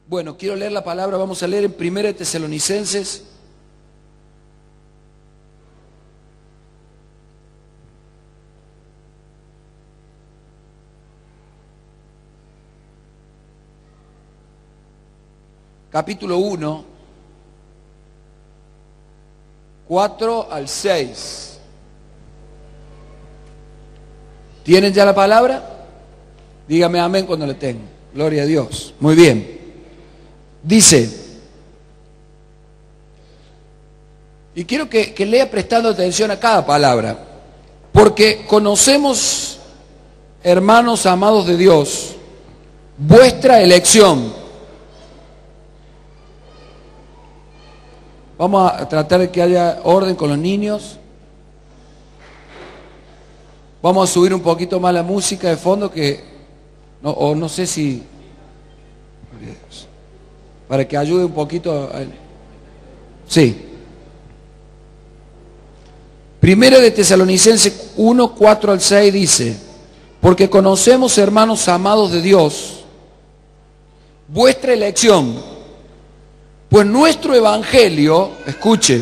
Bueno, quiero leer la palabra, vamos a leer en 1 Tesalonicenses. Capítulo 1, 4 al 6. ¿Tienen ya la palabra? Dígame amén cuando la tengan. Gloria a Dios. Muy bien. Dice, y quiero que lea prestando atención a cada palabra, porque conocemos, hermanos amados de Dios, vuestra elección. Vamos a tratar de que haya orden con los niños. Vamos a subir un poquito más la música de fondo, que no sé si, para que ayude un poquito. Sí. 1 Tesalonicenses 1, 4 al 6 dice, porque conocemos, hermanos amados de Dios, vuestra elección, pues nuestro evangelio, escuche,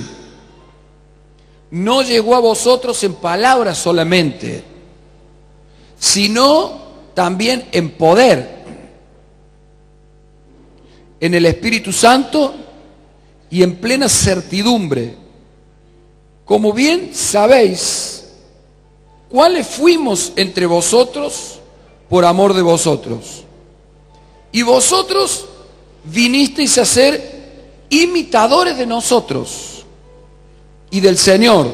no llegó a vosotros en palabras solamente, sino también en poder, en el Espíritu Santo y en plena certidumbre. Como bien sabéis, cuáles fuimos entre vosotros por amor de vosotros. Y vosotros vinisteis a ser imitadores de nosotros y del Señor,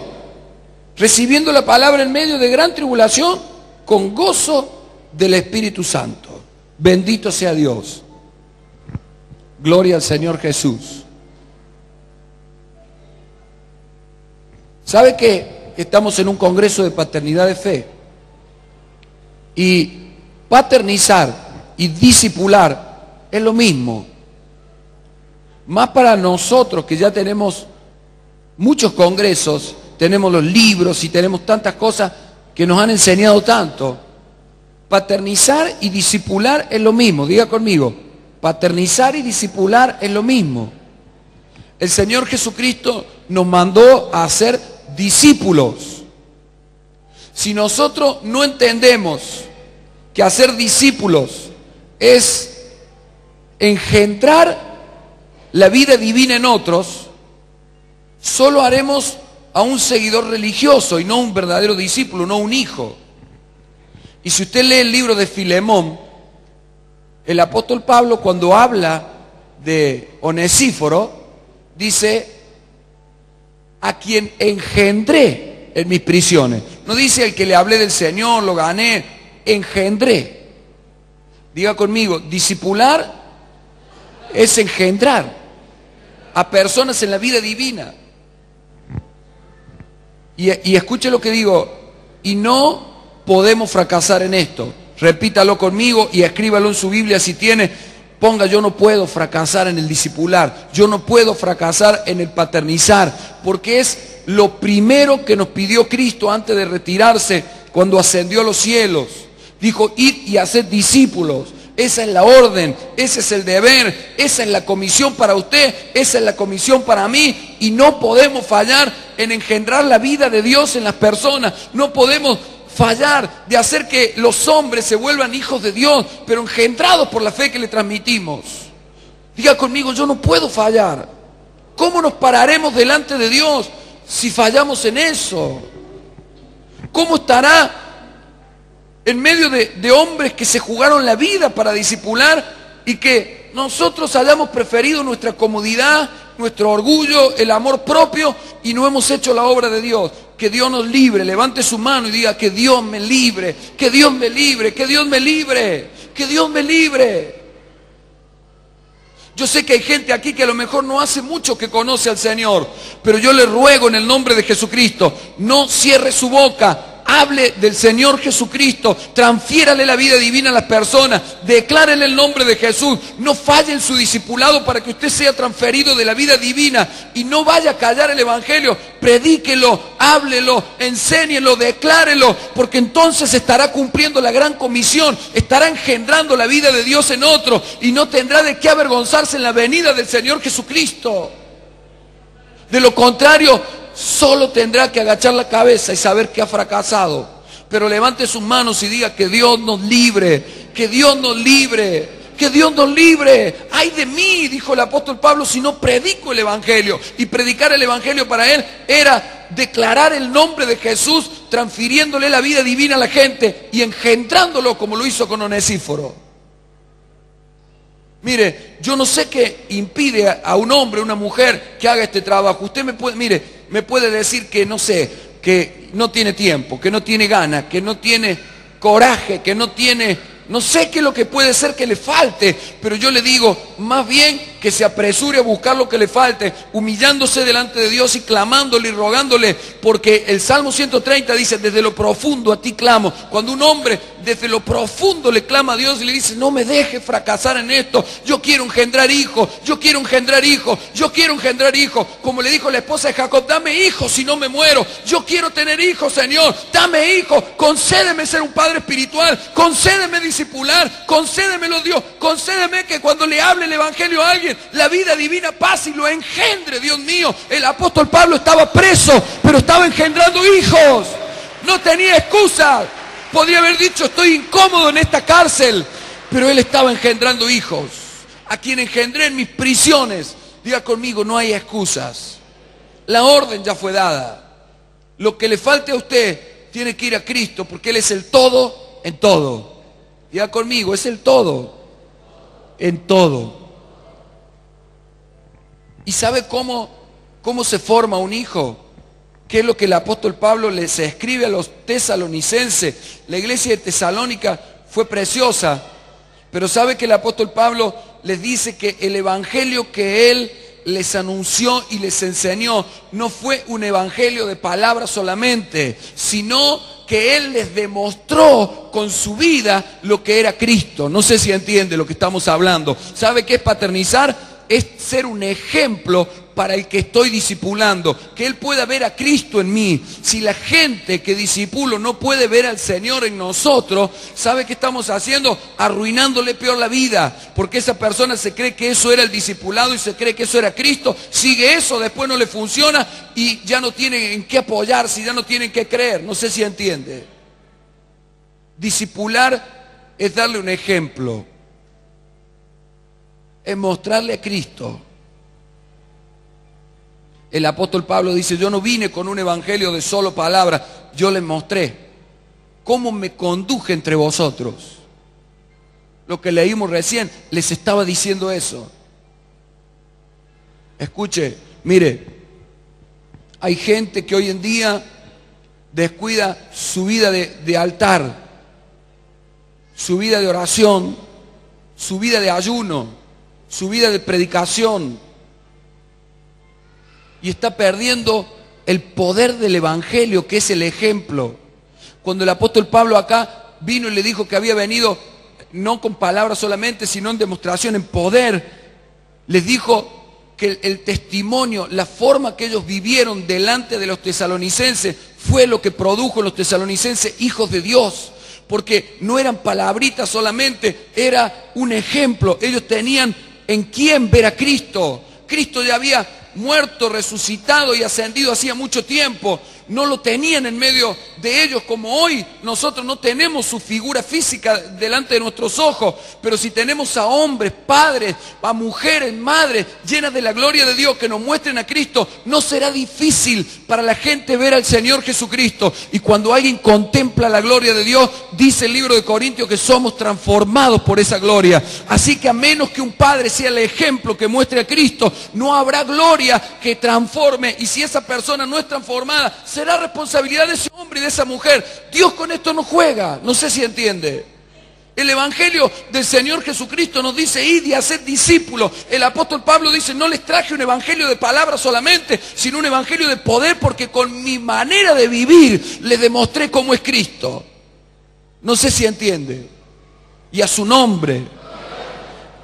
recibiendo la palabra en medio de gran tribulación con gozo del Espíritu Santo. Bendito sea Dios. Gloria al Señor Jesús. ¿Sabe que estamos en un congreso de paternidad de fe? Y paternizar y discipular es lo mismo. Más para nosotros que ya tenemos muchos congresos, tenemos los libros y tenemos tantas cosas que nos han enseñado tanto. Paternizar y discipular es lo mismo. Diga conmigo, paternizar y discipular es lo mismo. El Señor Jesucristo nos mandó a ser discípulos. Si nosotros no entendemos que hacer discípulos es engendrar la vida divina en otros, solo haremos a un seguidor religioso y no un verdadero discípulo, no un hijo. Y si usted lee el libro de Filemón, el apóstol Pablo, cuando habla de Onesíforo, dice, a quien engendré en mis prisiones. No dice el que le hablé del Señor, lo gané, engendré. Diga conmigo, discipular es engendrar a personas en la vida divina. Y escuche lo que digo, y no podemos fracasar en esto. Repítalo conmigo y escríbalo en su Biblia si tiene. Ponga, yo no puedo fracasar en el discipular, yo no puedo fracasar en el paternizar, porque es lo primero que nos pidió Cristo antes de retirarse cuando ascendió a los cielos. Dijo, id y haced discípulos. Esa es la orden, ese es el deber, esa es la comisión para usted, esa es la comisión para mí, y no podemos fallar en engendrar la vida de Dios en las personas. No podemos fallar de hacer que los hombres se vuelvan hijos de Dios, pero engendrados por la fe que le transmitimos. Diga conmigo, yo no puedo fallar. ¿Cómo nos pararemos delante de Dios si fallamos en eso? ¿Cómo estará en medio de hombres que se jugaron la vida para discipular y que nosotros hayamos preferido nuestra comodidad, nuestro orgullo, el amor propio, y no hemos hecho la obra de Dios? Que Dios nos libre. Levante su mano y diga, que Dios me libre, que Dios me libre, que Dios me libre, que Dios me libre. Yo sé que hay gente aquí que a lo mejor no hace mucho que conoce al Señor, pero yo le ruego en el nombre de Jesucristo, no cierre su boca, hable del Señor Jesucristo, transfiérale la vida divina a las personas, declárele el nombre de Jesús, no falle en su discipulado para que usted sea transferido de la vida divina y no vaya a callar el Evangelio, predíquelo, háblelo, enséñelo, declárelo, porque entonces estará cumpliendo la gran comisión, estará engendrando la vida de Dios en otro y no tendrá de qué avergonzarse en la venida del Señor Jesucristo. De lo contrario, solo tendrá que agachar la cabeza y saber que ha fracasado. Pero levante sus manos y diga: que Dios nos libre, que Dios nos libre, que Dios nos libre. Ay de mí, dijo el apóstol Pablo, si no predico el Evangelio. Y predicar el Evangelio para él era declarar el nombre de Jesús, transfiriéndole la vida divina a la gente y engendrándolo como lo hizo con Onesíforo. Mire, yo no sé qué impide a un hombre, a una mujer que haga este trabajo. Usted me puede decir que no sé, que no tiene tiempo, que no tiene ganas, que no tiene coraje, que no tiene... No sé qué es lo que puede ser que le falte, pero yo le digo, más bien que se apresure a buscar lo que le falte, humillándose delante de Dios y clamándole y rogándole, porque el Salmo 130 dice: desde lo profundo a ti clamo. Cuando un hombre desde lo profundo le clama a Dios y le dice: no me dejes fracasar en esto, yo quiero engendrar hijos, yo quiero engendrar hijos, yo quiero engendrar hijos, como le dijo la esposa de Jacob: dame hijos si no me muero, yo quiero tener hijos, Señor, dame hijos, concédeme ser un padre espiritual, concédeme discipular, concédemelo, Dios, concédeme que cuando le hable el Evangelio a alguien, la vida divina pase y lo engendre, Dios mío. El apóstol Pablo estaba preso, pero estaba engendrando hijos, no tenía excusa. Podría haber dicho: estoy incómodo en esta cárcel, pero él estaba engendrando hijos, a quien engendré en mis prisiones. Diga conmigo: no hay excusas. La orden ya fue dada. Lo que le falte a usted tiene que ir a Cristo, porque Él es el todo en todo. Diga conmigo: es el todo en todo. ¿Y sabe cómo se forma un hijo? ¿Qué es lo que el apóstol Pablo les escribe a los tesalonicenses? La iglesia de Tesalónica fue preciosa, pero sabe que el apóstol Pablo les dice que el evangelio que él les anunció y les enseñó no fue un evangelio de palabras solamente, sino que él les demostró con su vida lo que era Cristo. No sé si entiende lo que estamos hablando. ¿Sabe qué es paternizar? Es ser un ejemplo para el que estoy discipulando, que él pueda ver a Cristo en mí. Si la gente que discipulo no puede ver al Señor en nosotros, ¿sabe qué estamos haciendo? Arruinándole peor la vida, porque esa persona se cree que eso era el discipulado y se cree que eso era Cristo, sigue eso, después no le funciona y ya no tiene en qué apoyarse, ya no tiene en qué creer. No sé si entiende. Discipular es darle un ejemplo, es mostrarle a Cristo. El apóstol Pablo dice: yo no vine con un evangelio de solo palabras, yo les mostré cómo me conduje entre vosotros. Lo que leímos recién, les estaba diciendo eso. Escuche, mire, hay gente que hoy en día descuida su vida de altar, su vida de oración, su vida de ayuno, su vida de predicación, y está perdiendo el poder del evangelio, que es el ejemplo. Cuando el apóstol Pablo acá vino y le dijo que había venido no con palabras solamente, sino en demostración, en poder, les dijo que el testimonio, la forma que ellos vivieron delante de los tesalonicenses fue lo que produjo en los tesalonicenses hijos de Dios, porque no eran palabritas solamente, era un ejemplo. Ellos tenían en quién ver a Cristo. Cristo ya había muerto, resucitado y ascendido hacía mucho tiempo. No lo tenían en medio de ellos como hoy. Nosotros no tenemos su figura física delante de nuestros ojos, pero si tenemos a hombres, padres, a mujeres, madres llenas de la gloria de Dios que nos muestren a Cristo, no será difícil para la gente ver al Señor Jesucristo. Y cuando alguien contempla la gloria de Dios, dice el libro de Corintios que somos transformados por esa gloria. Así que a menos que un padre sea el ejemplo que muestre a Cristo, no habrá gloria que transforme. Y si esa persona no es transformada, será responsabilidad de ese hombre y de esa mujer. Dios con esto no juega. No sé si entiende. El evangelio del Señor Jesucristo nos dice, id y haced discípulos. El apóstol Pablo dice, no les traje un evangelio de palabras solamente, sino un evangelio de poder, porque con mi manera de vivir les demostré cómo es Cristo. No sé si entiende. Y a su nombre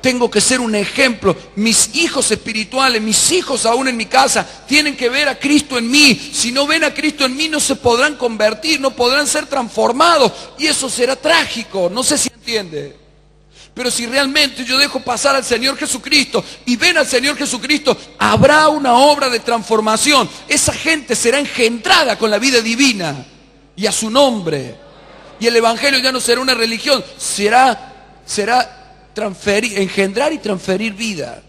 tengo que ser un ejemplo. Mis hijos espirituales, mis hijos aún en mi casa, tienen que ver a Cristo en mí. Si no ven a Cristo en mí, no se podrán convertir, no podrán ser transformados. Y eso será trágico. No sé si entiende. Pero si realmente yo dejo pasar al Señor Jesucristo y ven al Señor Jesucristo, habrá una obra de transformación. Esa gente será engendrada con la vida divina. Y a su nombre. Y el evangelio ya no será una religión, será engendrar y transferir vida.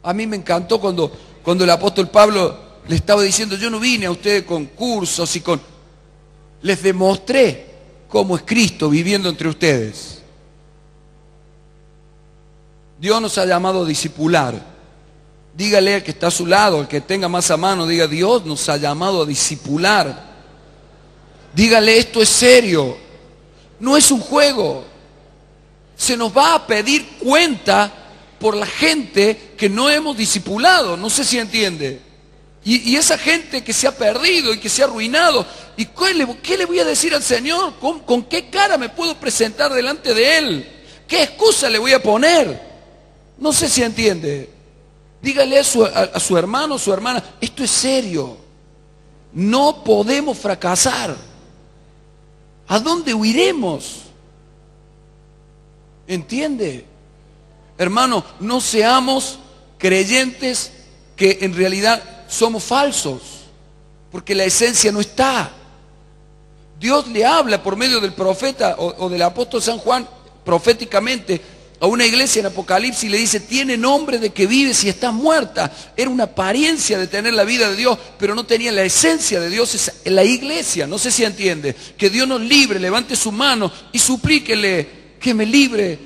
A mí me encantó cuando el apóstol Pablo le estaba diciendo, yo no vine a ustedes con cursos y con... Les demostré cómo es Cristo viviendo entre ustedes. Dios nos ha llamado a discipular. Dígale al que está a su lado, al que tenga más a mano, diga, Dios nos ha llamado a discipular. Dígale, esto es serio, no es un juego. Se nos va a pedir cuenta por la gente que no hemos discipulado, no sé si entiende. Y esa gente que se ha perdido y que se ha arruinado, ¿y qué le voy a decir al Señor? ¿Con qué cara me puedo presentar delante de Él? ¿Qué excusa le voy a poner? No sé si entiende. Dígale a su hermano o su hermana, esto es serio, no podemos fracasar. ¿A dónde huiremos? ¿Entiende? Hermano, no seamos creyentes que en realidad somos falsos, porque la esencia no está. Dios le habla por medio del profeta o del apóstol San Juan proféticamente a una iglesia en Apocalipsis y le dice, tiene nombre de que vives y estás muerta. Era una apariencia de tener la vida de Dios, pero no tenía la esencia de Dios en la iglesia. No sé si entiende. Que Dios nos libre, levante su mano y suplíquele que me libre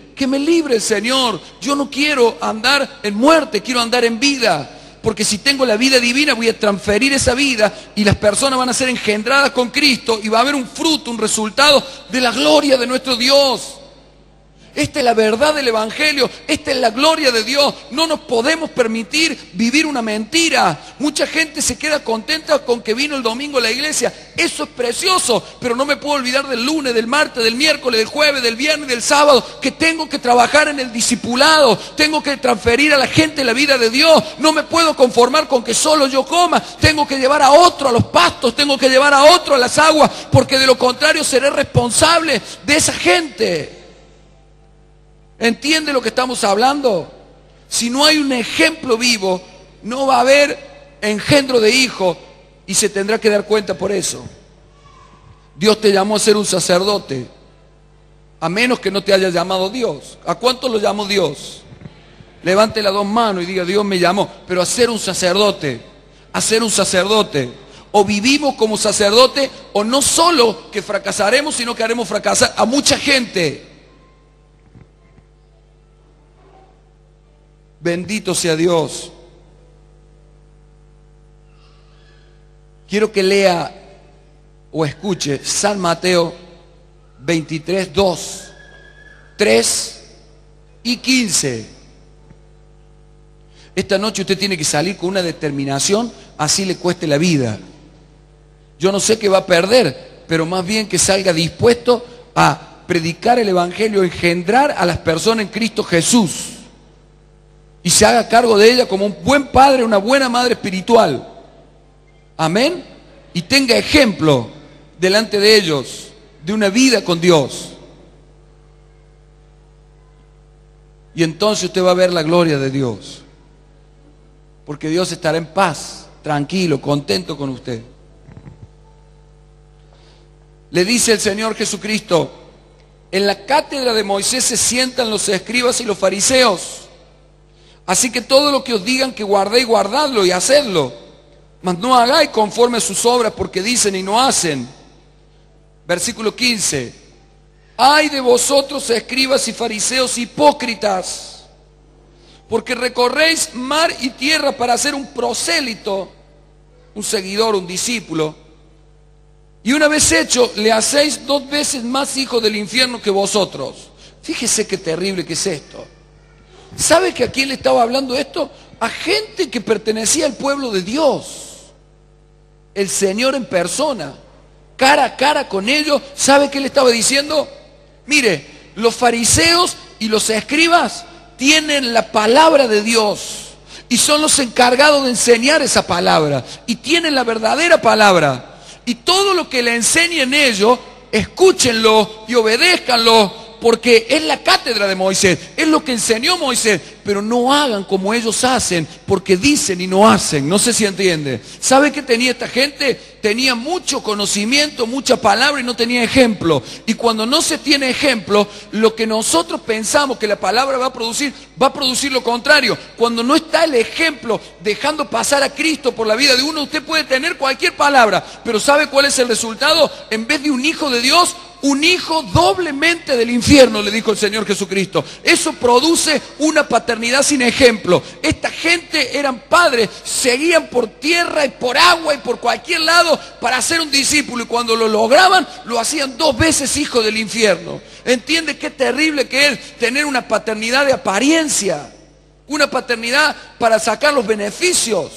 el Señor. Yo no quiero andar en muerte, quiero andar en vida. Porque si tengo la vida divina voy a transferir esa vida y las personas van a ser engendradas con Cristo y va a haber un fruto, un resultado de la gloria de nuestro Dios. Esta es la verdad del evangelio, esta es la gloria de Dios. No nos podemos permitir vivir una mentira. Mucha gente se queda contenta con que vino el domingo a la iglesia. Eso es precioso, pero no me puedo olvidar del lunes, del martes, del miércoles, del jueves, del viernes, del sábado, que tengo que trabajar en el discipulado, tengo que transferir a la gente la vida de Dios. No me puedo conformar con que solo yo coma, tengo que llevar a otro a los pastos, tengo que llevar a otro a las aguas, porque de lo contrario seré responsable de esa gente. ¿Entiende lo que estamos hablando? Si no hay un ejemplo vivo, no va a haber engendro de hijo y se tendrá que dar cuenta por eso. Dios te llamó a ser un sacerdote, a menos que no te haya llamado Dios. ¿A cuántos lo llamó Dios? Levante las dos manos y diga, Dios me llamó, pero a ser un sacerdote, a ser un sacerdote. O vivimos como sacerdote, o no solo que fracasaremos, sino que haremos fracasar a mucha gente. Bendito sea Dios. Quiero que lea o escuche San Mateo 23, 2, 3 y 15. Esta noche usted tiene que salir con una determinación, así le cueste la vida. Yo no sé qué va a perder, pero más bien que salga dispuesto a predicar el evangelio, engendrar a las personas en Cristo Jesús. Y se haga cargo de ella como un buen padre, una buena madre espiritual. Amén. Y tenga ejemplo delante de ellos de una vida con Dios. Y entonces usted va a ver la gloria de Dios. Porque Dios estará en paz, tranquilo, contento con usted. Le dice el Señor Jesucristo, en la cátedra de Moisés se sientan los escribas y los fariseos. Así que todo lo que os digan que guardéis, guardadlo y hacedlo. Mas no hagáis conforme a sus obras, porque dicen y no hacen. Versículo 15. Ay de vosotros, escribas y fariseos hipócritas, porque recorréis mar y tierra para hacer un prosélito, un seguidor, un discípulo, Y una vez hecho, le hacéis 2 veces más hijos del infierno que vosotros. Fíjese qué terrible que es esto. ¿Sabe que a quién le estaba hablando esto? A gente que pertenecía al pueblo de Dios. El Señor en persona, cara a cara con ellos. ¿Sabe qué le estaba diciendo? Mire, los fariseos y los escribas tienen la palabra de Dios y son los encargados de enseñar esa palabra y tienen la verdadera palabra. Y todo lo que le enseñen ellos, escúchenlo y obedézcanlo, porque es la cátedra de Moisés, es lo que enseñó Moisés. Pero no hagan como ellos hacen, porque dicen y no hacen. No sé si entiende. ¿Sabe qué tenía esta gente? Tenía mucho conocimiento, mucha palabra y no tenía ejemplo. Y cuando no se tiene ejemplo, lo que nosotros pensamos que la palabra va a producir lo contrario. Cuando no está el ejemplo, dejando pasar a Cristo por la vida de uno, usted puede tener cualquier palabra, pero ¿sabe cuál es el resultado? En vez de un hijo de Dios, un hijo doblemente del infierno, le dijo el Señor Jesucristo. Eso produce una paternidad sin ejemplo. Esta gente eran padres, seguían por tierra y por agua y por cualquier lado para hacer un discípulo, y cuando lo lograban, lo hacían 2 veces hijo del infierno. ¿Entiende qué terrible que es tener una paternidad de apariencia? Una paternidad para sacar los beneficios,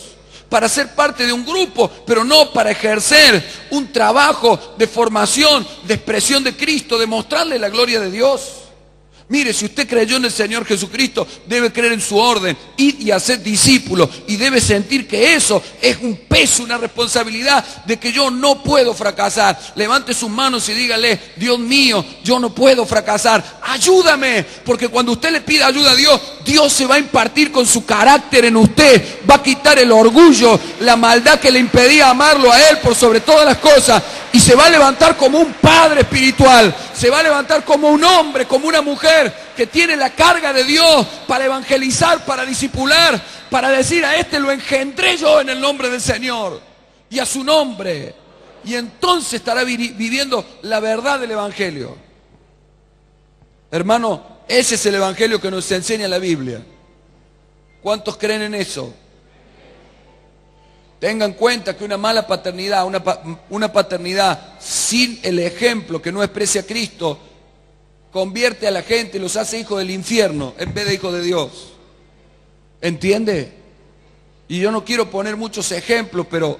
para ser parte de un grupo, pero no para ejercer un trabajo de formación, de expresión de Cristo, de mostrarle la gloria de Dios. Mire, si usted creyó en el Señor Jesucristo, debe creer en su orden, ir y hacer discípulos, y debe sentir que eso es un peso, una responsabilidad de que yo no puedo fracasar. Levante sus manos y dígale: Dios mío, yo no puedo fracasar, ayúdame, porque cuando usted le pida ayuda a Dios, Dios se va a impartir con su carácter en usted, va a quitar el orgullo, la maldad que le impedía amarlo a Él por sobre todas las cosas, y se va a levantar como un padre espiritual, se va a levantar como un hombre, como una mujer que tiene la carga de Dios para evangelizar, para discipular, para decir: a este lo engendré yo en el nombre del Señor y a su nombre. Y entonces estará viviendo la verdad del Evangelio. Hermano, ese es el Evangelio que nos enseña la Biblia. ¿Cuántos creen en eso? Tengan en cuenta que una mala paternidad, una paternidad sin el ejemplo, que no exprese a Cristo, convierte a la gente y los hace hijos del infierno en vez de hijos de Dios. ¿Entiende? Y yo no quiero poner muchos ejemplos, pero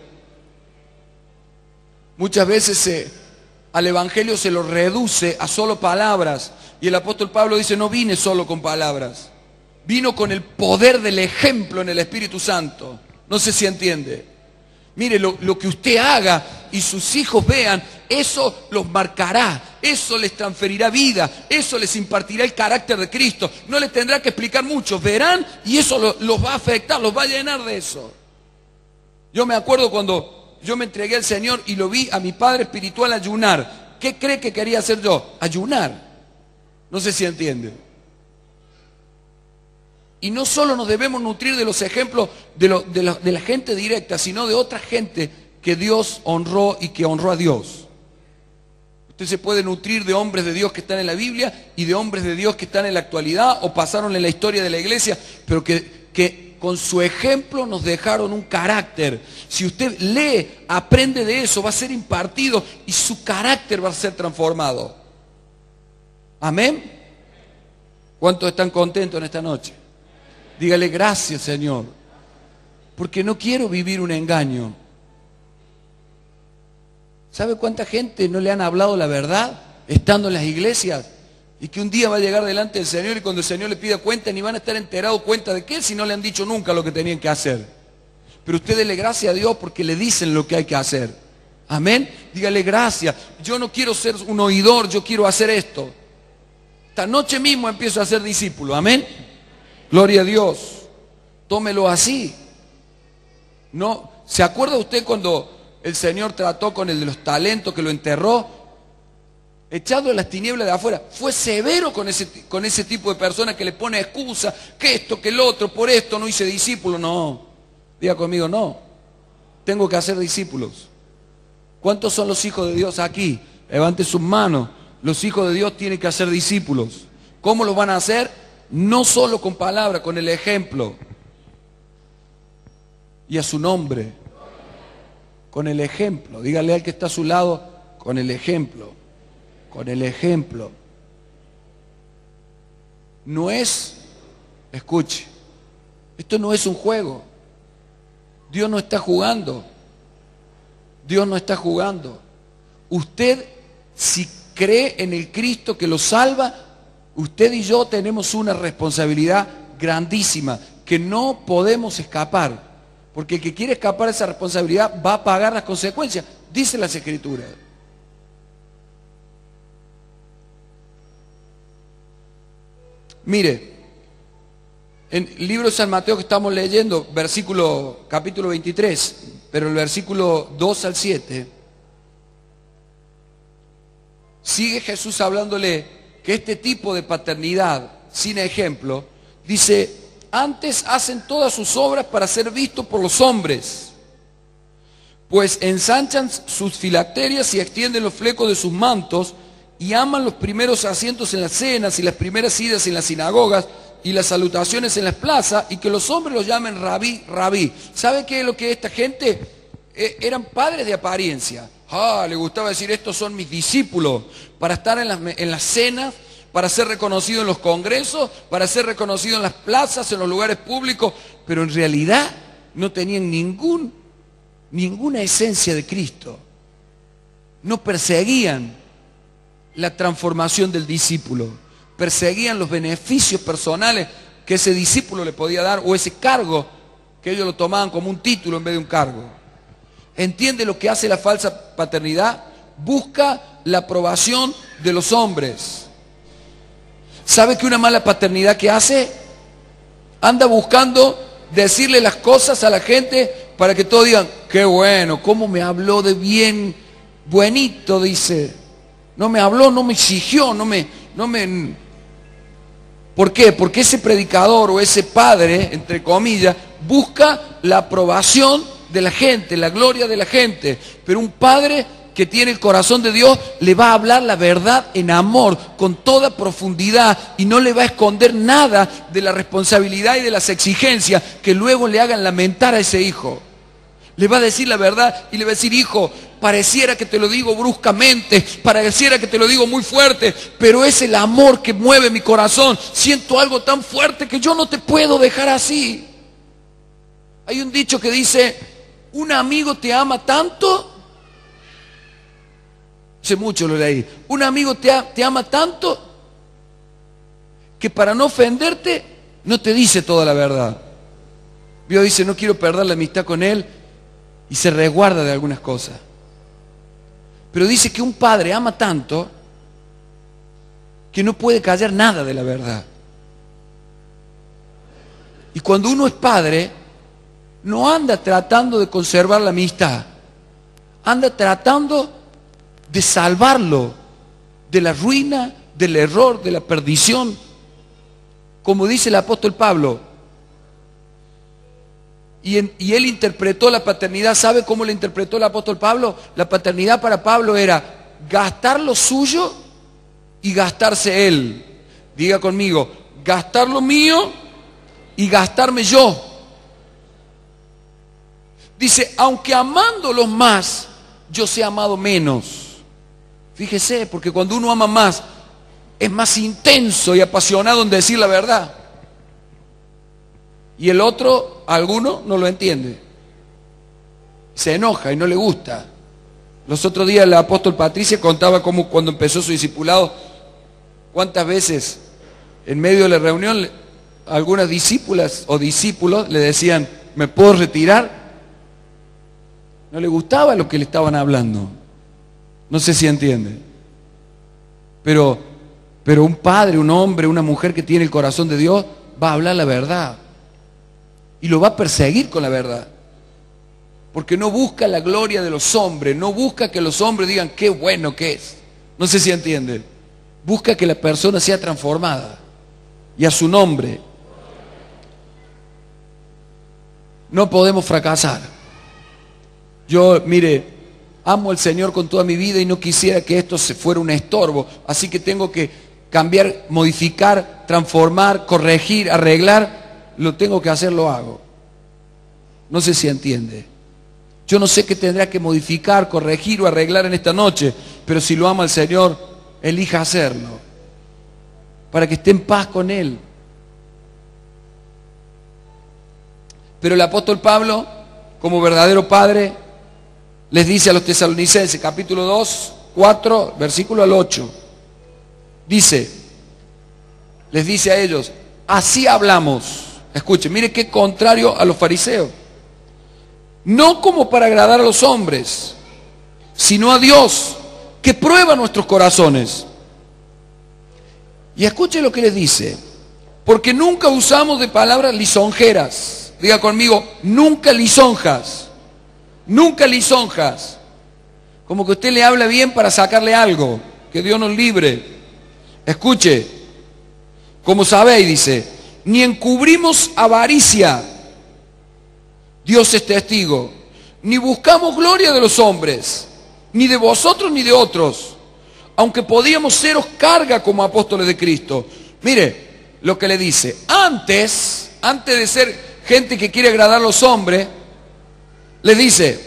muchas veces al Evangelio se lo reduce a solo palabras. Y el apóstol Pablo dice: no vine solo con palabras, vino con el poder del ejemplo en el Espíritu Santo. No sé si entiende. Mire, lo que usted haga y sus hijos vean, eso los marcará, eso les transferirá vida, eso les impartirá el carácter de Cristo. No les tendrá que explicar mucho, verán, y eso los va a afectar, los va a llenar de eso. Yo me acuerdo cuando yo me entregué al Señor y lo vi a mi padre espiritual ayunar. ¿Qué cree que quería hacer yo? Ayunar. No sé si entiende. Y no solo nos debemos nutrir de los ejemplos de la gente directa, sino de otra gente que Dios honró y que honró a Dios. Usted se puede nutrir de hombres de Dios que están en la Biblia y de hombres de Dios que están en la actualidad o pasaron en la historia de la iglesia, pero que con su ejemplo nos dejaron un carácter. Si usted lee, aprende de eso, va a ser impartido y su carácter va a ser transformado. ¿Amén? ¿Cuántos están contentos en esta noche? Dígale: gracias, Señor, porque no quiero vivir un engaño. ¿Sabe cuánta gente no le han hablado la verdad estando en las iglesias? Y que un día va a llegar delante del Señor y cuando el Señor le pida cuenta ni van a estar enterados cuenta de qué si no le han dicho nunca lo que tenían que hacer. Pero usted dele gracias a Dios porque le dicen lo que hay que hacer. Amén. Dígale: gracias, yo no quiero ser un oidor, yo quiero hacer esto. Esta noche mismo empiezo a ser discípulo. Amén. Gloria a Dios. Tómelo así. No, ¿se acuerda usted cuando el Señor trató con el de los talentos, que lo enterró, echado en las tinieblas de afuera? Fue severo con ese tipo de personas que le pone excusa, que esto, que el otro, por esto no hice discípulo. No, diga conmigo: no, tengo que hacer discípulos. ¿Cuántos son los hijos de Dios aquí? Levante sus manos. Los hijos de Dios tienen que hacer discípulos. ¿Cómo lo van a hacer? No solo con palabras, con el ejemplo. Y a su nombre. Con el ejemplo. Dígale al que está a su lado: con el ejemplo, con el ejemplo. No es, escuche, esto no es un juego. Dios no está jugando. Dios no está jugando. Usted, si cree en el Cristo que lo salva, usted y yo tenemos una responsabilidad grandísima que no podemos escapar. Porque el que quiere escapar de esa responsabilidad va a pagar las consecuencias, dice las Escrituras. Mire, en el libro de San Mateo que estamos leyendo, capítulo 23, pero el versículo 2 al 7, sigue Jesús hablándole que este tipo de paternidad sin ejemplo, dice, antes hacen todas sus obras para ser vistos por los hombres, pues ensanchan sus filacterias y extienden los flecos de sus mantos y aman los primeros asientos en las cenas y las primeras idas en las sinagogas y las salutaciones en las plazas, y que los hombres los llamen rabí, rabí. ¿Sabe qué es lo que esta gente? Eran padres de apariencia. Le gustaba decir, estos son mis discípulos, para estar en las cenas, para ser reconocido en los congresos, para ser reconocido en las plazas, en los lugares públicos, pero en realidad no tenían ninguna esencia de Cristo. No perseguían la transformación del discípulo, perseguían los beneficios personales que ese discípulo le podía dar, o ese cargo que ellos lo tomaban como un título en vez de un cargo. ¿Entiende lo que hace la falsa paternidad? Busca la aprobación de los hombres. ¿Sabe que una mala paternidad que hace? Anda buscando decirle las cosas a la gente para que todos digan, qué bueno, cómo me habló de bien, buenito, dice. No me habló, no me exigió, no me... ¿Por qué? Porque ese predicador o ese padre, entre comillas, busca la aprobación de la gente, la gloria de la gente. Pero un padre que tiene el corazón de Dios le va a hablar la verdad en amor, con toda profundidad, y no le va a esconder nada de la responsabilidad y de las exigencias que luego le hagan lamentar a ese hijo. Le va a decir la verdad y le va a decir, hijo, pareciera que te lo digo bruscamente, pareciera que te lo digo muy fuerte, pero es el amor que mueve mi corazón. Siento algo tan fuerte que yo no te puedo dejar así. Hay un dicho que dice, un amigo te ama tanto, hace mucho lo leí, un amigo te ama tanto que para no ofenderte no te dice toda la verdad. Dios dice, no quiero perder la amistad con él, y se resguarda de algunas cosas. Pero dice que un padre ama tanto que no puede callar nada de la verdad. Y cuando uno es padre, no anda tratando de conservar la amistad, anda tratando de salvarlo de la ruina, del error, de la perdición. Como dice el apóstol Pablo, y él interpretó la paternidad. ¿Sabe cómo la interpretó el apóstol Pablo? La paternidad para Pablo era gastar lo suyo y gastarse él. Diga conmigo, gastar lo mío y gastarme yo. Dice, aunque amándolos más, yo sé amado menos. Fíjese, porque cuando uno ama más, es más intenso y apasionado en decir la verdad. Y el otro, alguno, no lo entiende. Se enoja y no le gusta. Los otros días la apóstol Patricia contaba cómo cuando empezó su discipulado, cuántas veces en medio de la reunión algunas discípulas o discípulos le decían, ¿me puedo retirar? No le gustaba lo que le estaban hablando. No sé si entiende. Pero un padre, un hombre, una mujer que tiene el corazón de Dios va a hablar la verdad. Y lo va a perseguir con la verdad. Porque no busca la gloria de los hombres, no busca que los hombres digan qué bueno que es. No sé si entienden. Busca que la persona sea transformada. Y a su nombre. No podemos fracasar. Yo, mire, amo al Señor con toda mi vida y no quisiera que esto se fuera un estorbo. Así que tengo que cambiar, modificar, transformar, corregir, arreglar. Lo tengo que hacer, lo hago. No sé si entiende. Yo no sé qué tendrá que modificar, corregir o arreglar en esta noche, pero si lo ama al Señor, elija hacerlo, para que esté en paz con Él. Pero el apóstol Pablo, como verdadero padre, les dice a los tesalonicenses, capítulo 2, 4, versículo al 8, les dice a ellos, así hablamos. Escuchen, mire qué contrario a los fariseos. No como para agradar a los hombres, sino a Dios, que prueba nuestros corazones. Y escuchen lo que les dice, porque nunca usamos de palabras lisonjeras. Diga conmigo, nunca lisonjas. Nunca lisonjas. Como que usted le habla bien para sacarle algo. Que Dios nos libre. Escuche, como sabéis, dice, ni encubrimos avaricia. Dios es testigo. Ni buscamos gloria de los hombres, ni de vosotros ni de otros, aunque podíamos seros carga como apóstoles de Cristo. Mire lo que le dice. Antes de ser gente que quiere agradar a los hombres, le dice,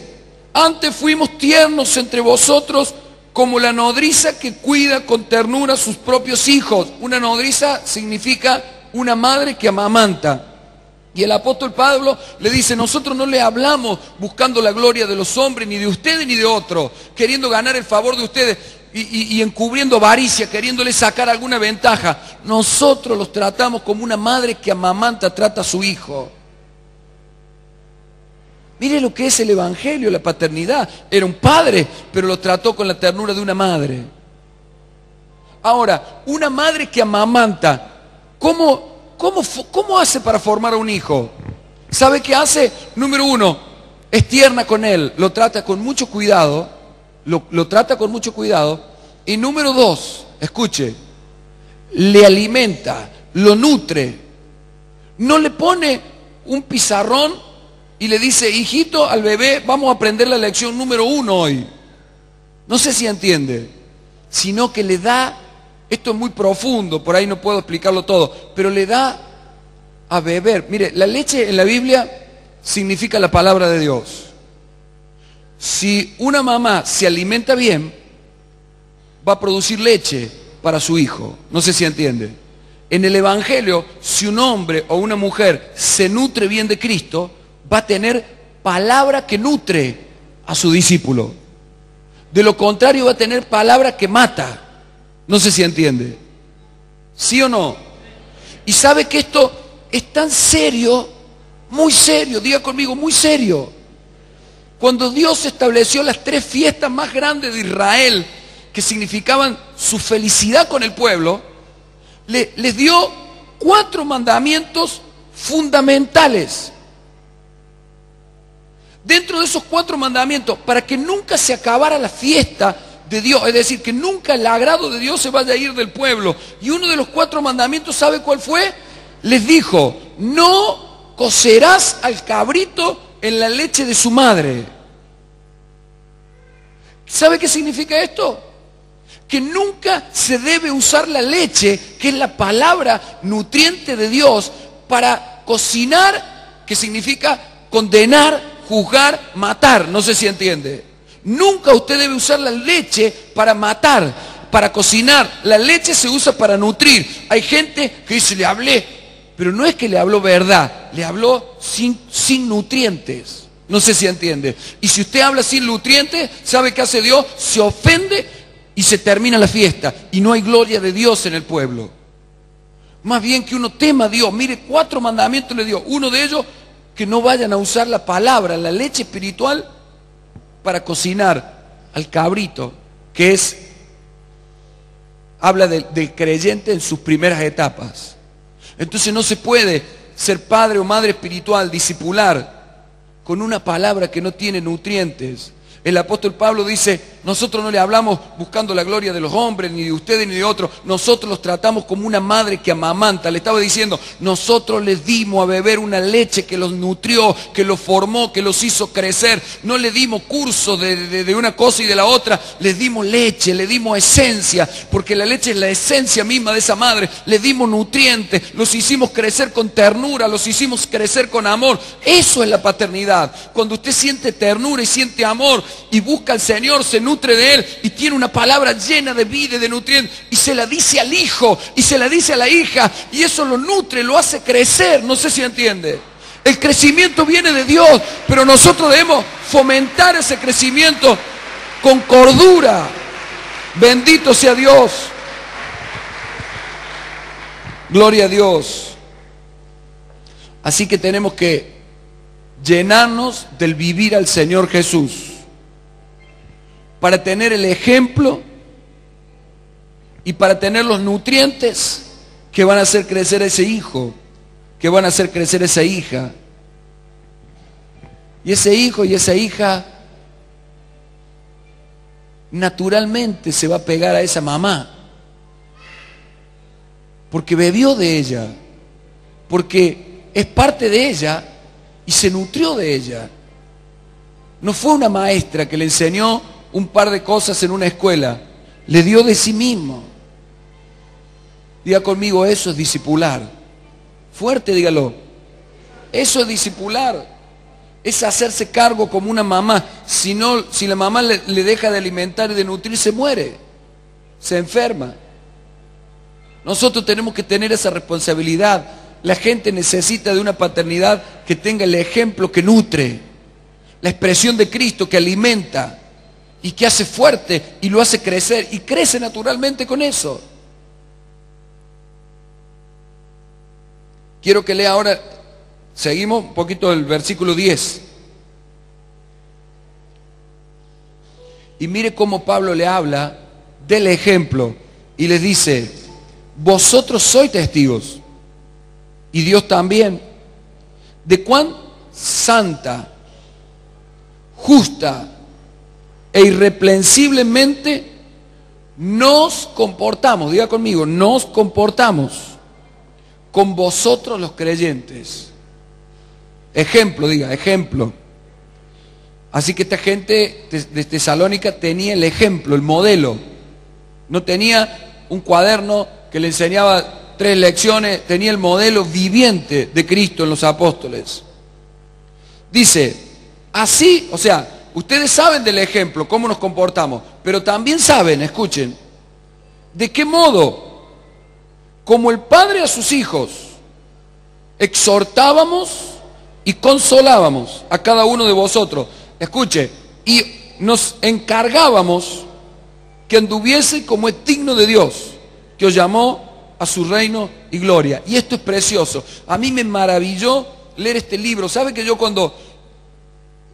antes fuimos tiernos entre vosotros como la nodriza que cuida con ternura a sus propios hijos. Una nodriza significa una madre que amamanta. Y el apóstol Pablo le dice, nosotros no le hablamos buscando la gloria de los hombres, ni de ustedes ni de otros, queriendo ganar el favor de ustedes y encubriendo avaricia, queriéndole sacar alguna ventaja. Nosotros los tratamos como una madre que amamanta trata a su hijo. Mire lo que es el evangelio, la paternidad. Era un padre, pero lo trató con la ternura de una madre. Ahora, una madre que amamanta, ¿cómo hace para formar a un hijo? ¿Sabe qué hace? Número uno, es tierna con él, lo trata con mucho cuidado, lo trata con mucho cuidado. Y número dos, escuche, le alimenta, lo nutre. No le pone un pizarrón y le dice, hijito, al bebé, vamos a aprender la lección número 1 hoy. No sé si entiende. Sino que le da, esto es muy profundo, por ahí no puedo explicarlo todo, pero le da a beber. Mire, la leche en la Biblia significa la palabra de Dios. Si una mamá se alimenta bien, va a producir leche para su hijo. No sé si entiende. En el Evangelio, si un hombre o una mujer se nutre bien de Cristo, va a tener palabra que nutre a su discípulo. De lo contrario, va a tener palabra que mata. No sé si entiende. ¿Sí o no? Y sabe que esto es tan serio, muy serio, diga conmigo, muy serio. Cuando Dios estableció las 3 fiestas más grandes de Israel, que significaban su felicidad con el pueblo, les dio 4 mandamientos fundamentales. Dentro de esos 4 mandamientos, para que nunca se acabara la fiesta de Dios, es decir, que nunca el agrado de Dios se vaya a ir del pueblo. Y uno de los 4 mandamientos, ¿sabe cuál fue? Les dijo, no cocerás al cabrito en la leche de su madre. ¿Sabe qué significa esto? Que nunca se debe usar la leche, que es la palabra nutriente de Dios, para cocinar, que significa condenar, juzgar, matar. No sé si entiende. Nunca usted debe usar la leche para matar, para cocinar. La leche se usa para nutrir. Hay gente que dice, le hablé, pero no es que le habló verdad, le habló sin nutrientes. No sé si entiende. Y si usted habla sin nutrientes, ¿sabe qué hace Dios? Se ofende y se termina la fiesta. Y no hay gloria de Dios en el pueblo. Más bien que uno tema a Dios. Mire, 4 mandamientos le dio. Uno de ellos, que no vayan a usar la palabra, la leche espiritual, para cocinar al cabrito, que habla del creyente en sus primeras etapas. Entonces no se puede ser padre o madre espiritual, discipular, con una palabra que no tiene nutrientes. El apóstol Pablo dice, nosotros no le hablamos buscando la gloria de los hombres, ni de ustedes ni de otros. Nosotros los tratamos como una madre que amamanta. Le estaba diciendo, nosotros les dimos a beber una leche que los nutrió, que los formó, que los hizo crecer. No le dimos curso de una cosa y de la otra. Les dimos leche, le dimos esencia, porque la leche es la esencia misma de esa madre. Les dimos nutrientes, los hicimos crecer con ternura, los hicimos crecer con amor. Eso es la paternidad. Cuando usted siente ternura y siente amor y busca al Señor, se nutre nutre de él y tiene una palabra llena de vida y de nutrientes y se la dice al hijo y se la dice a la hija y eso lo nutre, lo hace crecer. No sé si entiende. El crecimiento viene de Dios, pero nosotros debemos fomentar ese crecimiento con cordura. Bendito sea Dios. Gloria a Dios. Así que tenemos que llenarnos del vivir al Señor Jesús para tener el ejemplo y para tener los nutrientes que van a hacer crecer a ese hijo, que van a hacer crecer a esa hija. Y ese hijo y esa hija naturalmente se va a pegar a esa mamá, porque bebió de ella, porque es parte de ella y se nutrió de ella. No fue una maestra que le enseñó un par de cosas en una escuela, le dio de sí mismo. Diga conmigo, eso es discipular. Fuerte, dígalo. Eso es discipular. Es hacerse cargo como una mamá. Si la mamá le deja de alimentar y de nutrir, se muere, se enferma. Nosotros tenemos que tener esa responsabilidad. La gente necesita de una paternidad que tenga el ejemplo que nutre, la expresión de Cristo que alimenta y que hace fuerte y lo hace crecer y crece naturalmente con eso. Quiero que lea ahora, seguimos un poquito del versículo 10. Y mire cómo Pablo le habla del ejemplo y les dice: vosotros sois testigos, y Dios también, de cuán santa, justa e irreprensiblemente nos comportamos. Diga conmigo, nos comportamos con vosotros los creyentes. Ejemplo, diga, ejemplo. Así que esta gente de Tesalónica tenía el ejemplo, el modelo. No tenía un cuaderno que le enseñaba 3 lecciones, tenía el modelo viviente de Cristo en los apóstoles. Dice, así, o sea, ustedes saben del ejemplo, cómo nos comportamos, pero también saben, escuchen, de qué modo, como el Padre a sus hijos, exhortábamos y consolábamos a cada uno de vosotros. Escuche, y nos encargábamos que anduviese como es digno de Dios, que os llamó a su reino y gloria. Y esto es precioso. A mí me maravilló leer este libro. ¿Sabe que yo cuando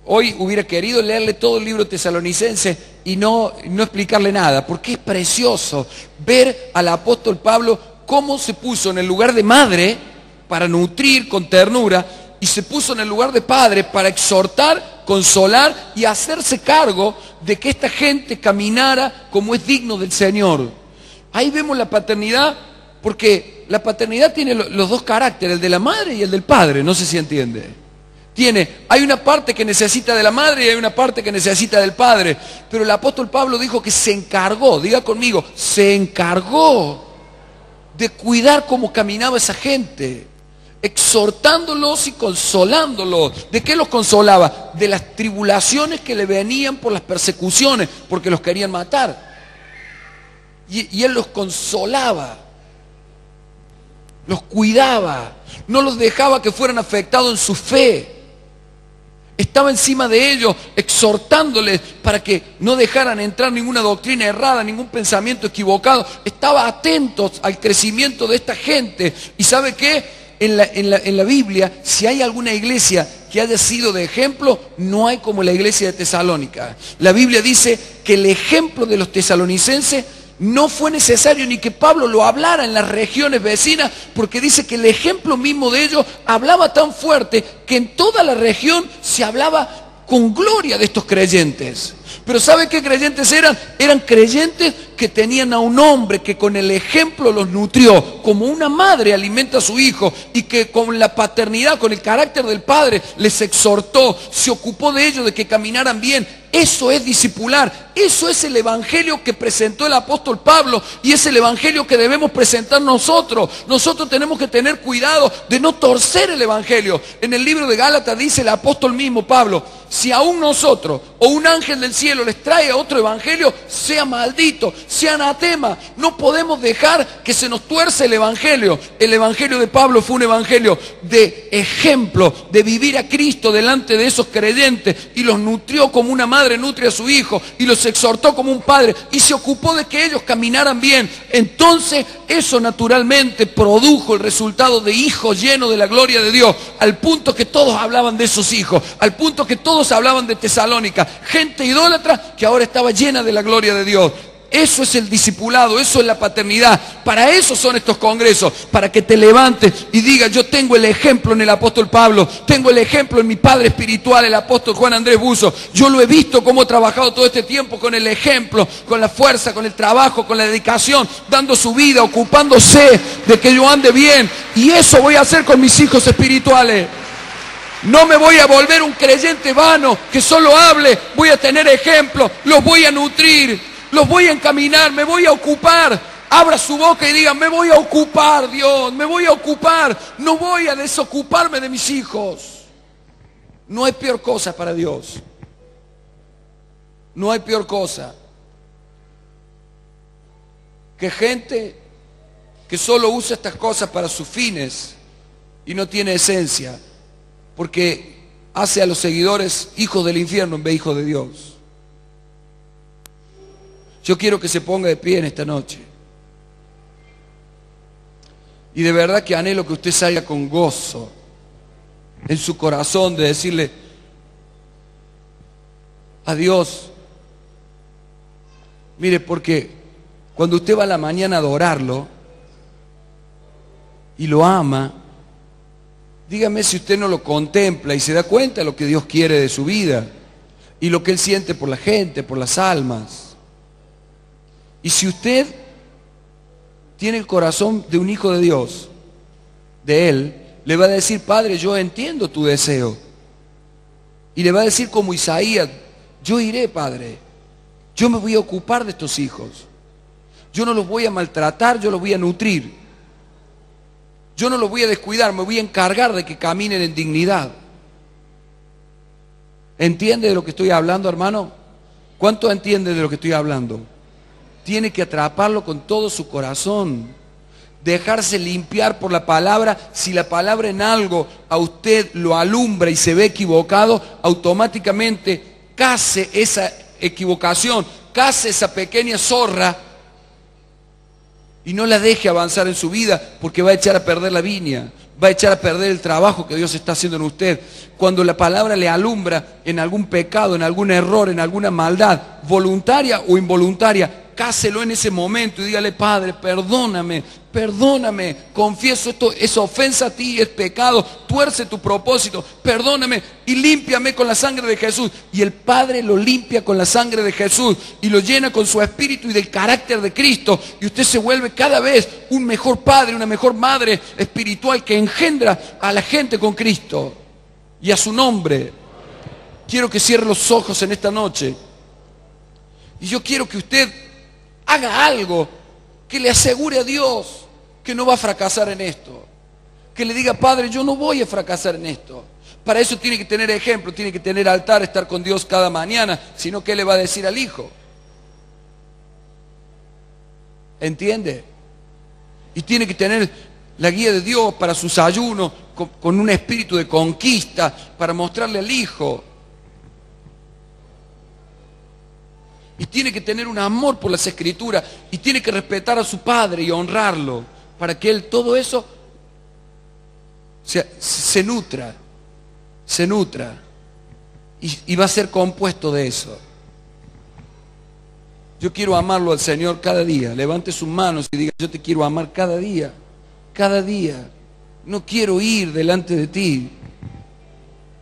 hoy hubiera querido leerle todo el libro tesalonicense y no explicarle nada? Porque es precioso ver al apóstol Pablo cómo se puso en el lugar de madre para nutrir con ternura y se puso en el lugar de padre para exhortar, consolar y hacerse cargo de que esta gente caminara como es digno del Señor. Ahí vemos la paternidad, porque la paternidad tiene los dos caracteres, el de la madre y el del padre, no sé si entiende. Hay una parte que necesita de la madre y hay una parte que necesita del padre, pero el apóstol Pablo dijo que se encargó, diga conmigo, se encargó de cuidar cómo caminaba esa gente, exhortándolos y consolándolos. ¿De qué los consolaba? De las tribulaciones que le venían por las persecuciones, porque los querían matar. Y él los consolaba, los cuidaba, no los dejaba que fueran afectados en su fe. Estaba encima de ellos, exhortándoles para que no dejaran entrar ninguna doctrina errada, ningún pensamiento equivocado. Estaba atentos al crecimiento de esta gente. ¿Y sabe qué? En la Biblia, si hay alguna iglesia que haya sido de ejemplo, no hay como la iglesia de Tesalónica. La Biblia dice que el ejemplo de los tesalonicenses no fue necesario ni que Pablo lo hablara en las regiones vecinas, porque dice que el ejemplo mismo de ellos hablaba tan fuerte que en toda la región se hablaba con gloria de estos creyentes. Pero ¿sabe qué creyentes eran? Eran creyentes que tenían a un hombre que con el ejemplo los nutrió, como una madre alimenta a su hijo, y que con la paternidad, con el carácter del padre, les exhortó, se ocupó de ellos, de que caminaran bien. Eso es discipular, eso es el evangelio que presentó el apóstol Pablo y es el evangelio que debemos presentar nosotros. Nosotros tenemos que tener cuidado de no torcer el evangelio. En el libro de Gálatas dice el apóstol mismo, Pablo, si aún nosotros o un ángel del cielo les trae otro evangelio, sea maldito, sea anatema. No podemos dejar que se nos tuerce el evangelio. El evangelio de Pablo fue un evangelio de ejemplo, de vivir a Cristo delante de esos creyentes, y los nutrió como una madre nutre a su hijo, y los exhortó como un padre, y se ocupó de que ellos caminaran bien. Entonces eso naturalmente produjo el resultado de hijos llenos de la gloria de Dios, al punto que todos hablaban de esos hijos, al punto que todos hablaban de Tesalónica, gente idólatra que ahora estaba llena de la gloria de Dios. Eso es el discipulado, eso es la paternidad. Para eso son estos congresos, para que te levantes y digas, yo tengo el ejemplo en el apóstol Pablo, tengo el ejemplo en mi padre espiritual, el apóstol Juan Andrés Buzo. Yo lo he visto cómo ha trabajado todo este tiempo con el ejemplo, con la fuerza, con el trabajo, con la dedicación, dando su vida, ocupándose de que yo ande bien. Y eso voy a hacer con mis hijos espirituales. No me voy a volver un creyente vano que solo hable, voy a tener ejemplo, los voy a nutrir, los voy a encaminar, me voy a ocupar. Abra su boca y diga, me voy a ocupar, Dios, me voy a ocupar. No voy a desocuparme de mis hijos. No hay peor cosa para Dios. No hay peor cosa que gente que solo usa estas cosas para sus fines y no tiene esencia, porque hace a los seguidores hijos del infierno en vez de hijos de Dios. Yo quiero que se ponga de pie en esta noche. Y de verdad que anhelo que usted salga con gozo en su corazón de decirle a Dios, mire, porque cuando usted va a la mañana a adorarlo y lo ama, dígame si usted no lo contempla y se da cuenta de lo que Dios quiere de su vida y lo que Él siente por la gente, por las almas. Y si usted tiene el corazón de un hijo de Dios, de Él, le va a decir, Padre, yo entiendo tu deseo. Y le va a decir como Isaías, yo iré, Padre, yo me voy a ocupar de estos hijos. Yo no los voy a maltratar, yo los voy a nutrir. Yo no los voy a descuidar, me voy a encargar de que caminen en dignidad. ¿Entiende de lo que estoy hablando, hermano? ¿Cuánto entiende de lo que estoy hablando? Tiene que atraparlo con todo su corazón, dejarse limpiar por la palabra. Si la palabra en algo a usted lo alumbra y se ve equivocado, automáticamente case esa equivocación, case esa pequeña zorra y no la deje avanzar en su vida, porque va a echar a perder la viña, va a echar a perder el trabajo que Dios está haciendo en usted. Cuando la palabra le alumbra en algún pecado, en algún error, en alguna maldad, voluntaria o involuntaria, cáselo en ese momento y dígale, Padre, perdóname, perdóname, confieso esto, es ofensa a ti, es pecado, tuerce tu propósito, perdóname y límpiame con la sangre de Jesús. Y el Padre lo limpia con la sangre de Jesús y lo llena con su espíritu y del carácter de Cristo, y usted se vuelve cada vez un mejor padre, una mejor madre espiritual que engendra a la gente con Cristo y a su nombre. Quiero que cierre los ojos en esta noche y yo quiero que usted haga algo que le asegure a Dios que no va a fracasar en esto. Que le diga, Padre, yo no voy a fracasar en esto. Para eso tiene que tener ejemplo, tiene que tener altar, estar con Dios cada mañana. Sino, ¿qué le va a decir al hijo? ¿Entiende? Y tiene que tener la guía de Dios para sus ayunos, con un espíritu de conquista, para mostrarle al hijo. Y tiene que tener un amor por las Escrituras, y tiene que respetar a su padre y honrarlo, para que él todo eso se nutra, y va a ser compuesto de eso. Yo quiero amarlo al Señor cada día. Levante sus manos y diga, yo te quiero amar cada día, cada día. No quiero ir delante de ti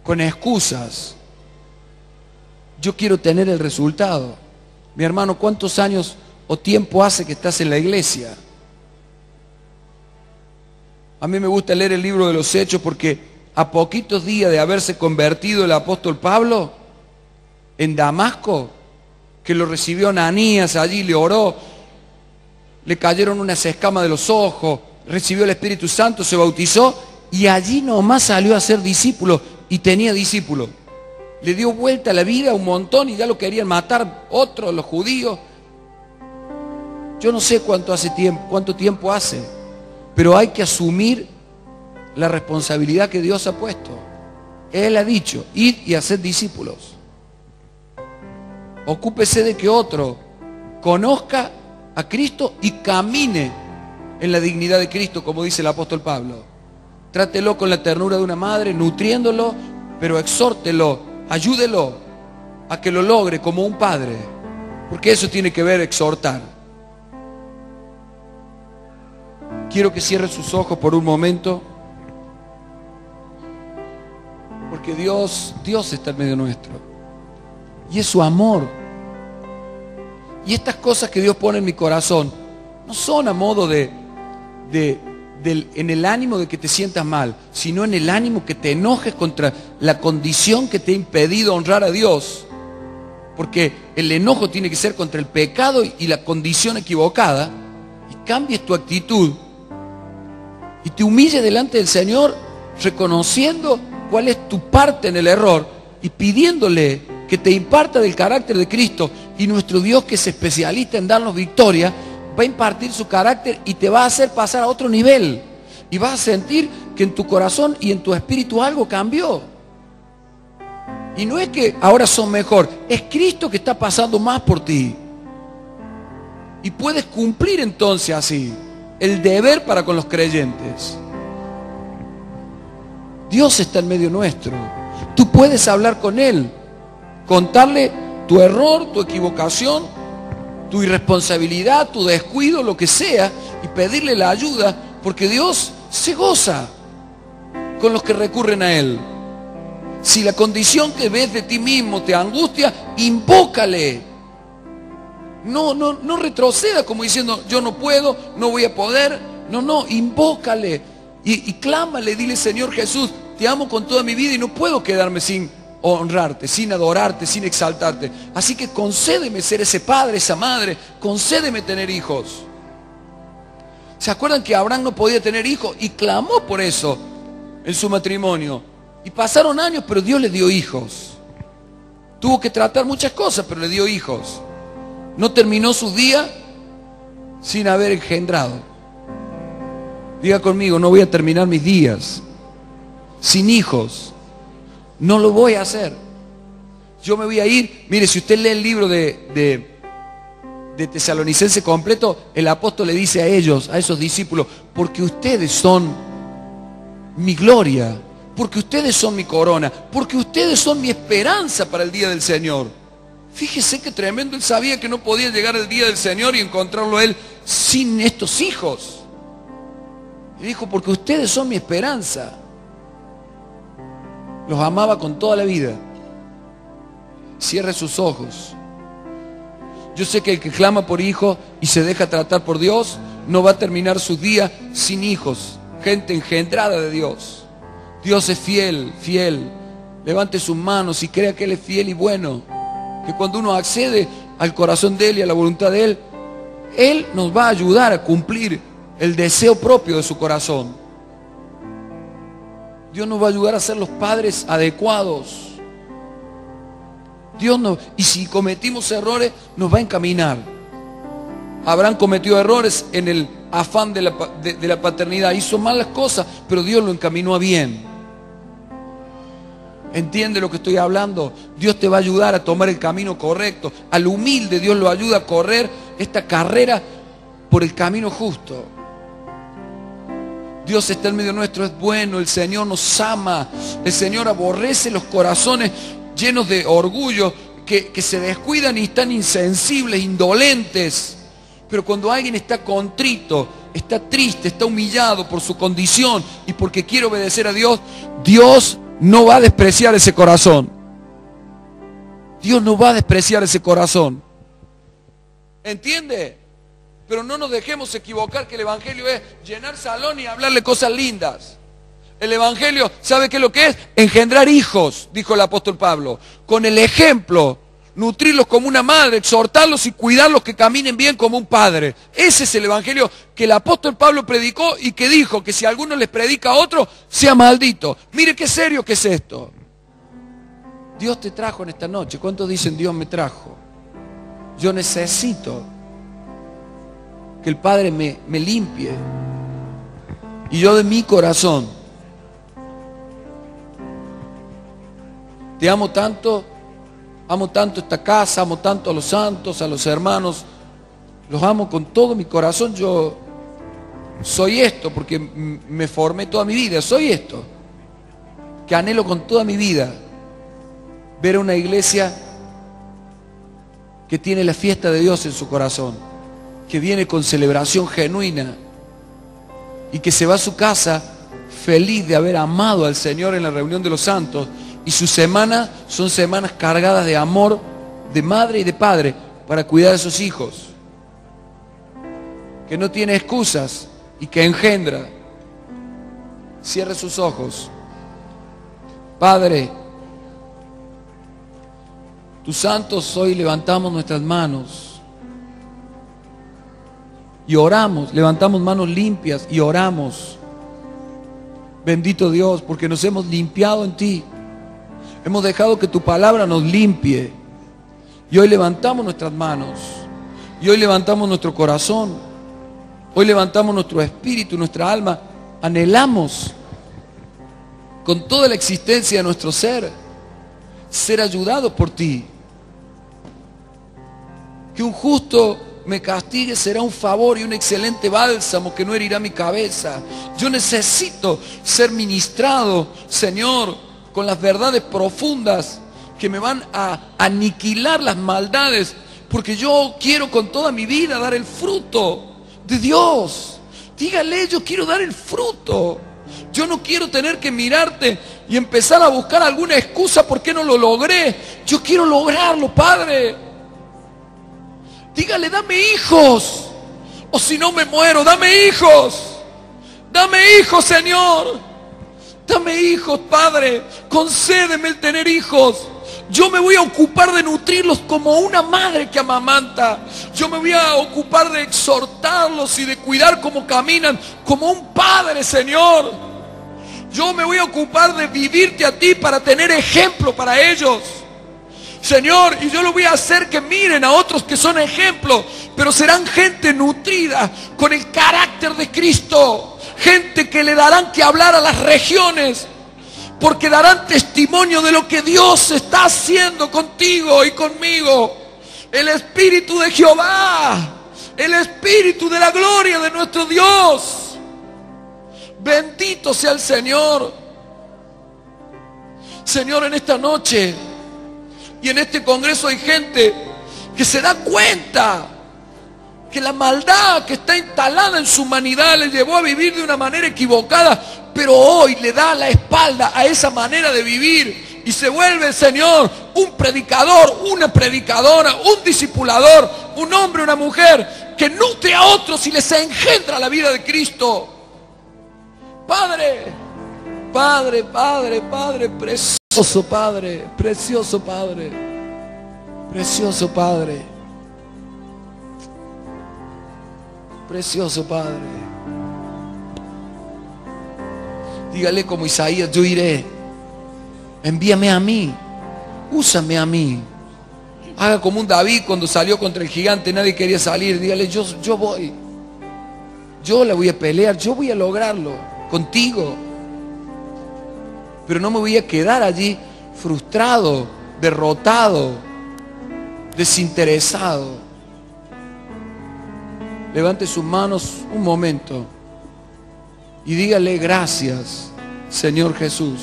con excusas. Yo quiero tener el resultado. Mi hermano, ¿cuántos años o tiempo hace que estás en la iglesia? A mí me gusta leer el libro de los Hechos porque a poquitos días de haberse convertido el apóstol Pablo, en Damasco, que lo recibió Ananías allí, le oró, le cayeron unas escamas de los ojos, recibió el Espíritu Santo, se bautizó y allí nomás salió a ser discípulo y tenía discípulos. Le dio vuelta a la vida un montón y ya lo querían matar otros, los judíos. Yo no sé cuánto tiempo hace, pero hay que asumir la responsabilidad que Dios ha puesto. Él ha dicho, id y haced discípulos. Ocúpese de que otro conozca a Cristo y camine en la dignidad de Cristo, como dice el apóstol Pablo. Trátelo con la ternura de una madre, nutriéndolo, pero exhórtelo, ayúdelo a que lo logre como un padre, porque eso tiene que ver exhortar. Quiero que cierre sus ojos por un momento, porque Dios está en medio nuestro y es su amor. Y estas cosas que Dios pone en mi corazón no son a modo en el ánimo de que te sientas mal, sino en el ánimo que te enojes contra la condición que te ha impedido honrar a Dios. Porque el enojo tiene que ser contra el pecado y la condición equivocada, y cambies tu actitud y te humilles delante del Señor, reconociendo cuál es tu parte en el error y pidiéndole que te imparta del carácter de Cristo. Y nuestro Dios, que es especialista en darnos victoria, va a impartir su carácter y te va a hacer pasar a otro nivel. Y vas a sentir que en tu corazón y en tu espíritu algo cambió. Y no es que ahora son mejor, es Cristo que está pasando más por ti. Y puedes cumplir entonces así el deber para con los creyentes. Dios está en medio nuestro. Tú puedes hablar con Él, contarle tu error, tu equivocación, tu irresponsabilidad, tu descuido, lo que sea, y pedirle la ayuda, porque Dios se goza con los que recurren a Él. Si la condición que ves de ti mismo te angustia, invócale. No retroceda como diciendo, yo no puedo, no voy a poder. No, invócale y clámale, dile, Señor Jesús, te amo con toda mi vida y no puedo quedarme sin honrarte, sin adorarte, sin exaltarte. Así que concédeme ser ese padre, esa madre, concédeme tener hijos. ¿Se acuerdan que Abraham no podía tener hijos y clamó por eso en su matrimonio? Y pasaron años, pero Dios le dio hijos. Tuvo que tratar muchas cosas, pero le dio hijos. No terminó su día sin haber engendrado. Diga conmigo, no voy a terminar mis días sin hijos. No lo voy a hacer. Yo me voy a ir. Mire, si usted lee el libro de Tesalonicense completo, el apóstol le dice a ellos, a esos discípulos, porque ustedes son mi gloria, porque ustedes son mi corona, porque ustedes son mi esperanza para el día del Señor. Fíjese qué tremendo. Él sabía que no podía llegar el día del Señor y encontrarlo a Él sin estos hijos. Y dijo, porque ustedes son mi esperanza. Los amaba con toda la vida. Cierre sus ojos. Yo sé que el que clama por hijo y se deja tratar por Dios no va a terminar sus días sin hijos, gente engendrada de Dios. Dios es fiel, fiel. Levante sus manos y crea que Él es fiel y bueno. Que cuando uno accede al corazón de Él y a la voluntad de Él, Él nos va a ayudar a cumplir el deseo propio de su corazón. Dios nos va a ayudar a ser los padres adecuados. Dios nos, y si cometimos errores, nos va a encaminar. Abraham cometió errores en el afán de la paternidad. Hizo malas cosas, pero Dios lo encaminó a bien. ¿Entiende lo que estoy hablando? Dios te va a ayudar a tomar el camino correcto. Al humilde Dios lo ayuda a correr esta carrera por el camino justo. Dios está en medio nuestro, es bueno, el Señor nos ama. El Señor aborrece los corazones llenos de orgullo, que se descuidan y están insensibles, indolentes. Pero cuando alguien está contrito, está triste, está humillado por su condición y porque quiere obedecer a Dios, Dios no va a despreciar ese corazón. Dios no va a despreciar ese corazón. ¿Entiende? Pero no nos dejemos equivocar que el Evangelio es llenar salón y hablarle cosas lindas. El Evangelio, ¿sabe qué es lo que es? Engendrar hijos, dijo el apóstol Pablo. Con el ejemplo nutrirlos como una madre, exhortarlos y cuidarlos que caminen bien como un padre. Ese es el evangelio que el apóstol Pablo predicó y que dijo que si alguno les predica a otro, sea maldito. Mire qué serio que es esto. Dios te trajo en esta noche. ¿Cuántos dicen Dios me trajo? Yo necesito que el Padre me limpie. Y yo de mi corazón te amo tanto esta casa, amo tanto a los santos, a los hermanos, los amo con todo mi corazón. Yo soy esto porque me formé toda mi vida, soy esto, que anhelo con toda mi vida ver a una iglesia que tiene la fiesta de Dios en su corazón, que viene con celebración genuina y que se va a su casa feliz de haber amado al Señor en la reunión de los santos. Y sus semanas son semanas cargadas de amor de madre y de padre para cuidar de sus hijos. Que no tiene excusas y que engendra. Cierre sus ojos. Padre, tus santos hoy levantamos nuestras manos y oramos, levantamos manos limpias y oramos. Bendito Dios, porque nos hemos limpiado en ti. Hemos dejado que tu palabra nos limpie. Y hoy levantamos nuestras manos. Y hoy levantamos nuestro corazón. Hoy levantamos nuestro espíritu, nuestra alma. Anhelamos con toda la existencia de nuestro ser ayudados por ti. Que un justo me castigue será un favor y un excelente bálsamo que no herirá mi cabeza. Yo necesito ser ministrado, Señor, con las verdades profundas que me van a aniquilar las maldades, porque yo quiero con toda mi vida dar el fruto de Dios. Dígale, yo quiero dar el fruto. Yo no quiero tener que mirarte y empezar a buscar alguna excusa por qué no lo logré. Yo quiero lograrlo, Padre. Dígale, dame hijos, o si no me muero, dame hijos. Dame hijos, Señor. Dame hijos, Padre, concédeme el tener hijos. Yo me voy a ocupar de nutrirlos como una madre que amamanta. Yo me voy a ocupar de exhortarlos y de cuidar cómo caminan, como un padre, Señor. Yo me voy a ocupar de vivirte a ti para tener ejemplo para ellos, Señor, y yo lo voy a hacer que miren a otros que son ejemplos, pero serán gente nutrida con el carácter de Cristo. Gente que le darán que hablar a las regiones, porque darán testimonio de lo que Dios está haciendo contigo y conmigo. El Espíritu de Jehová, el Espíritu de la gloria de nuestro Dios. Bendito sea el Señor. Señor, en esta noche y en este congreso hay gente que se da cuenta que la maldad que está instalada en su humanidad le llevó a vivir de una manera equivocada, pero hoy le da la espalda a esa manera de vivir y se vuelve, Señor, un predicador, una predicadora, un discipulador, un hombre, una mujer que nutre a otros y les engendra la vida de Cristo. Padre, Padre, Padre, Padre, precioso Padre, precioso Padre, precioso Padre. Precioso Padre. Dígale como Isaías, yo iré. Envíame a mí. Úsame a mí. Haga como un David cuando salió contra el gigante, nadie quería salir. Dígale, yo voy. Yo la voy a pelear, yo voy a lograrlo contigo. Pero no me voy a quedar allí frustrado, derrotado, desinteresado. Levante sus manos un momento y dígale gracias, Señor Jesús.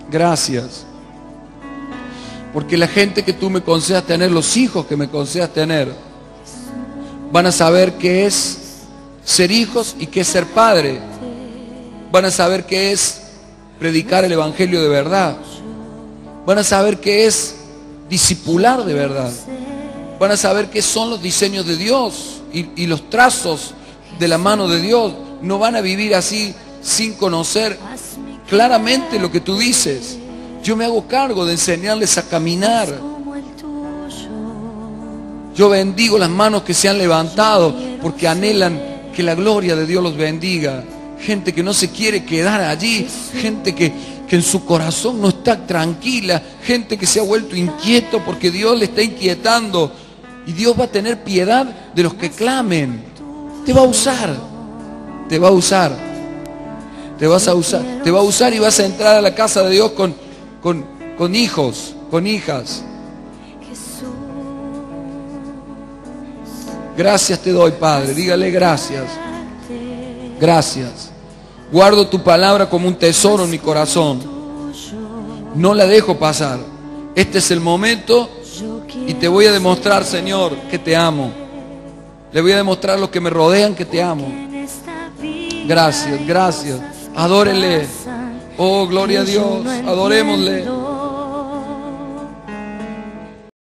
Gracias. Porque la gente que tú me concedas tener, los hijos que me concedas tener, van a saber qué es ser hijos y qué es ser padre. Van a saber qué es predicar el evangelio de verdad. Van a saber qué es discipular de verdad. Van a saber qué son los diseños de Dios y los trazos de la mano de Dios. No van a vivir así sin conocer claramente lo que tú dices. Yo me hago cargo de enseñarles a caminar Yo bendigo las manos que se han levantado porque anhelan que la gloria de Dios los bendiga. Gente que no se quiere quedar allí, gente que en su corazón no está tranquila, gente que se ha vuelto inquieto porque Dios le está inquietando. Y Dios va a tener piedad de los que clamen. Te va a usar, te va a usar, te vas a usar, te va a usar y vas a entrar a la casa de Dios con hijos, con hijas. Gracias te doy, Padre. Dígale gracias. Gracias. Guardo tu palabra como un tesoro en mi corazón. No la dejo pasar. Este es el momento y te voy a demostrar, Señor, que te amo. Le voy a demostrar a los que me rodean que te amo. Gracias, gracias. Adórele. Oh, gloria a Dios. Adorémosle.